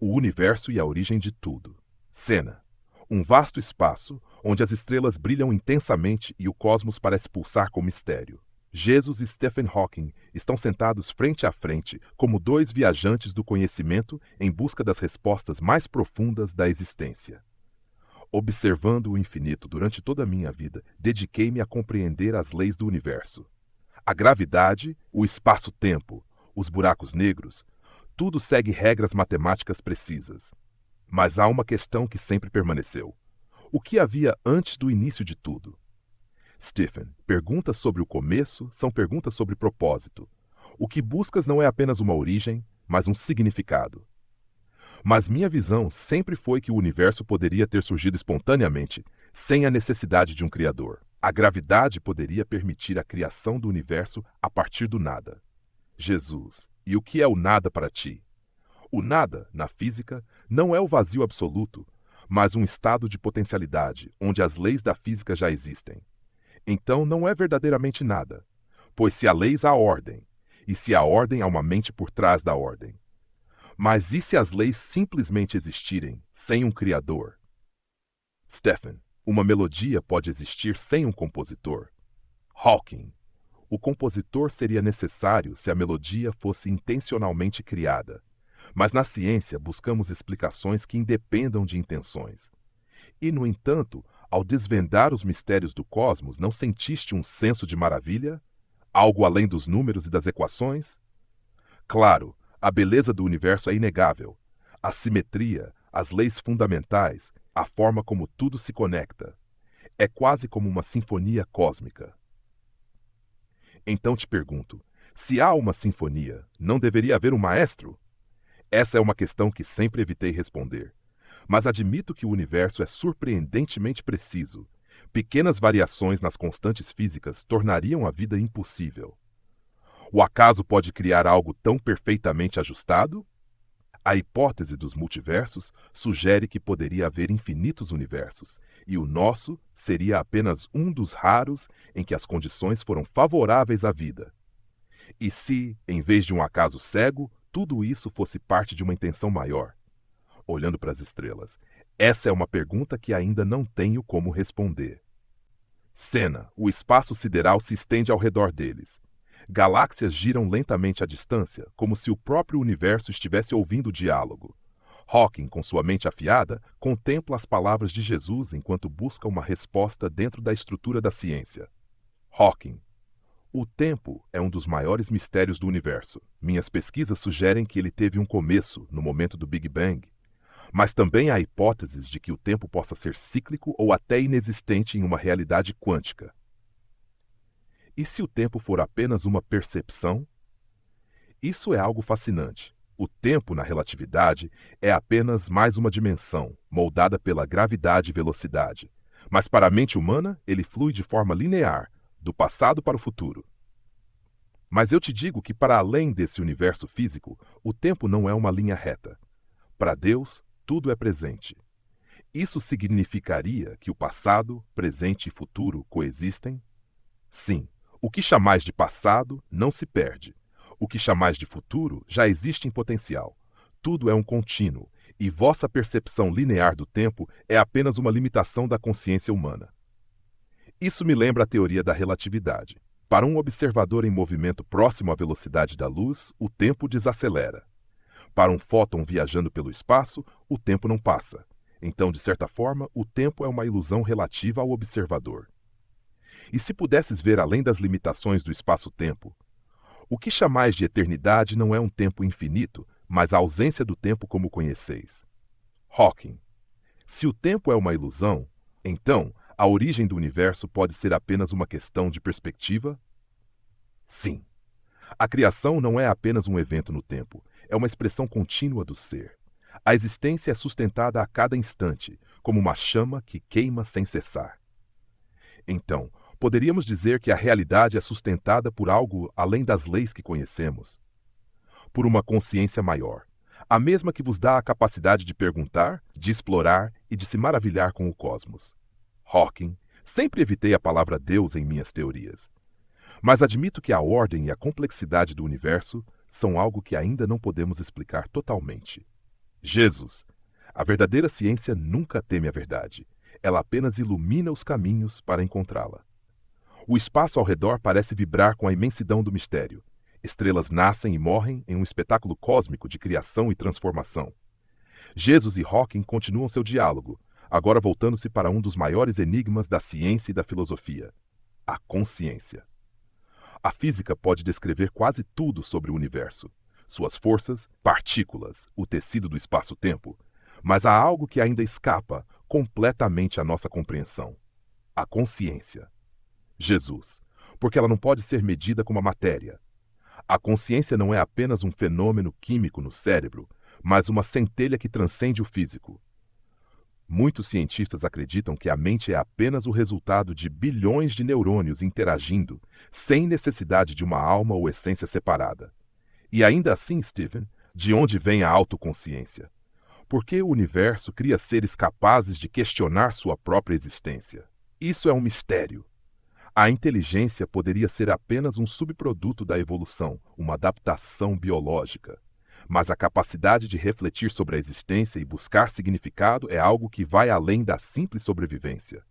o universo e a origem de tudo. Cena: um vasto espaço, onde as estrelas brilham intensamente e o cosmos parece pulsar com mistério. Jesus e Stephen Hawking estão sentados frente a frente como dois viajantes do conhecimento em busca das respostas mais profundas da existência. Observando o infinito durante toda a minha vida, dediquei-me a compreender as leis do universo. A gravidade, o espaço-tempo, os buracos negros, tudo segue regras matemáticas precisas. Mas há uma questão que sempre permaneceu. O que havia antes do início de tudo? Stephen, perguntas sobre o começo são perguntas sobre propósito. O que buscas não é apenas uma origem, mas um significado. Mas minha visão sempre foi que o universo poderia ter surgido espontaneamente, sem a necessidade de um criador. A gravidade poderia permitir a criação do universo a partir do nada. Jesus, e o que é o nada para ti? O nada, na física, não é o vazio absoluto, mas um estado de potencialidade, onde as leis da física já existem. Então não é verdadeiramente nada, pois se há leis há ordem, e se há ordem há uma mente por trás da ordem. Mas e se as leis simplesmente existirem, sem um criador? Stephen, uma melodia pode existir sem um compositor. Hawking, o compositor seria necessário se a melodia fosse intencionalmente criada. Mas na ciência buscamos explicações que independam de intenções. E, no entanto, ao desvendar os mistérios do cosmos, não sentiste um senso de maravilha? Algo além dos números e das equações? Claro, a beleza do universo é inegável. A simetria, as leis fundamentais, a forma como tudo se conecta. É quase como uma sinfonia cósmica. Então te pergunto, se há uma sinfonia, não deveria haver um maestro? Essa é uma questão que sempre evitei responder. Mas admito que o universo é surpreendentemente preciso. Pequenas variações nas constantes físicas tornariam a vida impossível. O acaso pode criar algo tão perfeitamente ajustado? A hipótese dos multiversos sugere que poderia haver infinitos universos, e o nosso seria apenas um dos raros em que as condições foram favoráveis à vida. E se, em vez de um acaso cego, tudo isso fosse parte de uma intenção maior? Olhando para as estrelas, essa é uma pergunta que ainda não tenho como responder. Cena: o espaço sideral se estende ao redor deles. Galáxias giram lentamente à distância, como se o próprio universo estivesse ouvindo o diálogo. Hawking, com sua mente afiada, contempla as palavras de Jesus enquanto busca uma resposta dentro da estrutura da ciência. Hawking: o tempo é um dos maiores mistérios do universo. Minhas pesquisas sugerem que ele teve um começo, no momento do Big Bang. Mas também há hipóteses de que o tempo possa ser cíclico ou até inexistente em uma realidade quântica. E se o tempo for apenas uma percepção? Isso é algo fascinante. O tempo, na relatividade, é apenas mais uma dimensão, moldada pela gravidade e velocidade. Mas para a mente humana, ele flui de forma linear, do passado para o futuro. Mas eu te digo que para além desse universo físico, o tempo não é uma linha reta. Para Deus, tudo é presente. Isso significaria que o passado, presente e futuro coexistem? Sim, o que chamais de passado não se perde. O que chamais de futuro já existe em potencial. Tudo é um contínuo, e vossa percepção linear do tempo é apenas uma limitação da consciência humana. Isso me lembra a teoria da relatividade. Para um observador em movimento próximo à velocidade da luz, o tempo desacelera. Para um fóton viajando pelo espaço, o tempo não passa. Então, de certa forma, o tempo é uma ilusão relativa ao observador. E se pudesses ver além das limitações do espaço-tempo, o que chamais de eternidade não é um tempo infinito, mas a ausência do tempo como conheceis. Hawking: se o tempo é uma ilusão, então a origem do universo pode ser apenas uma questão de perspectiva? Sim. A criação não é apenas um evento no tempo, é uma expressão contínua do ser. A existência é sustentada a cada instante, como uma chama que queima sem cessar. Então, poderíamos dizer que a realidade é sustentada por algo além das leis que conhecemos. Por uma consciência maior, a mesma que vos dá a capacidade de perguntar, de explorar e de se maravilhar com o cosmos. Hawking: sempre evitei a palavra Deus em minhas teorias. Mas admito que a ordem e a complexidade do universo são algo que ainda não podemos explicar totalmente. Jesus. A verdadeira ciência nunca teme a verdade. Ela apenas ilumina os caminhos para encontrá-la. O espaço ao redor parece vibrar com a imensidão do mistério. Estrelas nascem e morrem em um espetáculo cósmico de criação e transformação. Jesus e Hawking continuam seu diálogo, agora voltando-se para um dos maiores enigmas da ciência e da filosofia: a consciência. A física pode descrever quase tudo sobre o universo, suas forças, partículas, o tecido do espaço-tempo, mas há algo que ainda escapa completamente à nossa compreensão: a consciência. Jesus, porque ela não pode ser medida como a matéria. A consciência não é apenas um fenômeno químico no cérebro, mas uma centelha que transcende o físico. Muitos cientistas acreditam que a mente é apenas o resultado de bilhões de neurônios interagindo, sem necessidade de uma alma ou essência separada. E ainda assim, Stephen, de onde vem a autoconsciência? Por que o universo cria seres capazes de questionar sua própria existência? Isso é um mistério. A inteligência poderia ser apenas um subproduto da evolução, uma adaptação biológica. Mas a capacidade de refletir sobre a existência e buscar significado é algo que vai além da simples sobrevivência.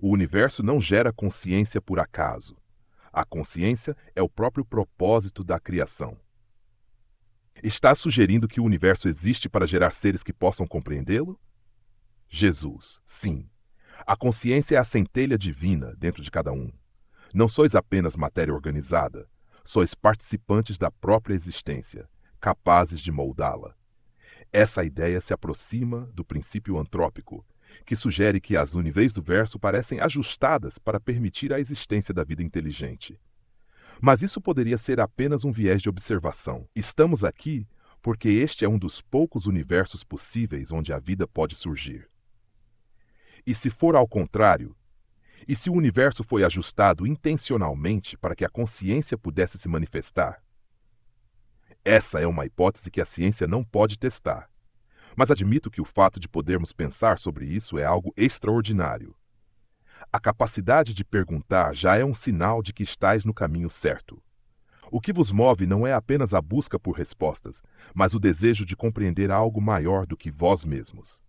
O universo não gera consciência por acaso. A consciência é o próprio propósito da criação. Está sugerindo que o universo existe para gerar seres que possam compreendê-lo? Jesus, sim. A consciência é a centelha divina dentro de cada um. Não sois apenas matéria organizada, sois participantes da própria existência, capazes de moldá-la. Essa ideia se aproxima do princípio antrópico, que sugere que as níveis do verso parecem ajustadas para permitir a existência da vida inteligente. Mas isso poderia ser apenas um viés de observação. Estamos aqui porque este é um dos poucos universos possíveis onde a vida pode surgir. E se for ao contrário, e se o universo foi ajustado intencionalmente para que a consciência pudesse se manifestar? Essa é uma hipótese que a ciência não pode testar. Mas admito que o fato de podermos pensar sobre isso é algo extraordinário. A capacidade de perguntar já é um sinal de que estais no caminho certo. O que vos move não é apenas a busca por respostas, mas o desejo de compreender algo maior do que vós mesmos.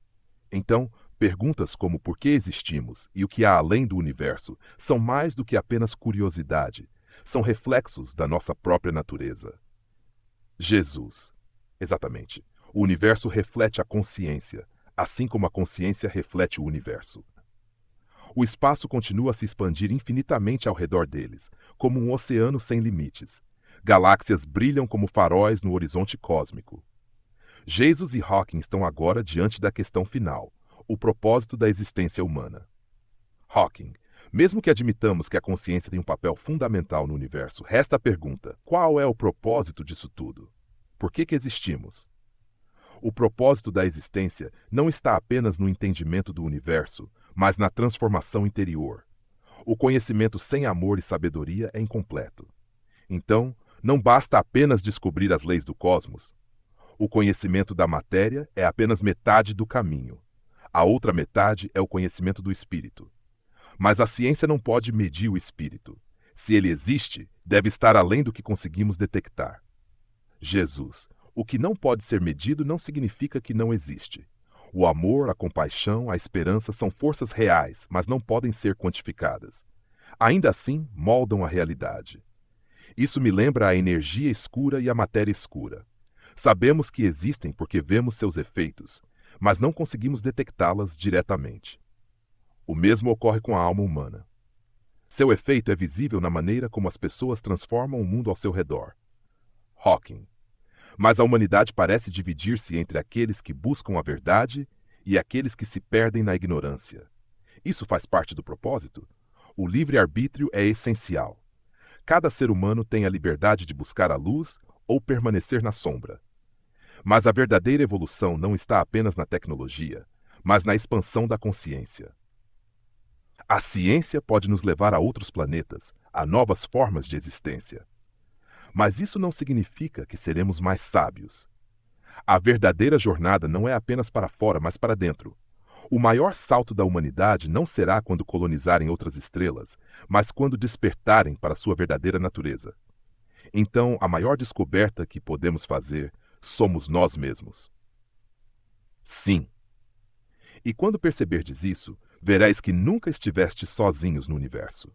Então, perguntas como por que existimos e o que há além do universo são mais do que apenas curiosidade, são reflexos da nossa própria natureza. Jesus. Exatamente. O universo reflete a consciência, assim como a consciência reflete o universo. O espaço continua a se expandir infinitamente ao redor deles, como um oceano sem limites. Galáxias brilham como faróis no horizonte cósmico. Jesus e Hawking estão agora diante da questão final: o propósito da existência humana. Hawking. Mesmo que admitamos que a consciência tem um papel fundamental no universo, resta a pergunta: qual é o propósito disso tudo? Por que existimos? O propósito da existência não está apenas no entendimento do universo, mas na transformação interior. O conhecimento sem amor e sabedoria é incompleto. Então, não basta apenas descobrir as leis do cosmos. O conhecimento da matéria é apenas metade do caminho. A outra metade é o conhecimento do espírito. Mas a ciência não pode medir o espírito. Se ele existe, deve estar além do que conseguimos detectar. Jesus. O que não pode ser medido não significa que não existe. O amor, a compaixão, a esperança são forças reais, mas não podem ser quantificadas. Ainda assim, moldam a realidade. Isso me lembra a energia escura e a matéria escura. Sabemos que existem porque vemos seus efeitos, mas não conseguimos detectá-las diretamente. O mesmo ocorre com a alma humana. Seu efeito é visível na maneira como as pessoas transformam o mundo ao seu redor. Hawking. Mas a humanidade parece dividir-se entre aqueles que buscam a verdade e aqueles que se perdem na ignorância. Isso faz parte do propósito? O livre-arbítrio é essencial. Cada ser humano tem a liberdade de buscar a luz ou permanecer na sombra. Mas a verdadeira evolução não está apenas na tecnologia, mas na expansão da consciência. A ciência pode nos levar a outros planetas, a novas formas de existência. Mas isso não significa que seremos mais sábios. A verdadeira jornada não é apenas para fora, mas para dentro. O maior salto da humanidade não será quando colonizarem outras estrelas, mas quando despertarem para sua verdadeira natureza. Então, a maior descoberta que podemos fazer somos nós mesmos. Sim. E quando perceberdes isso, vereis que nunca estivestes sozinhos no universo.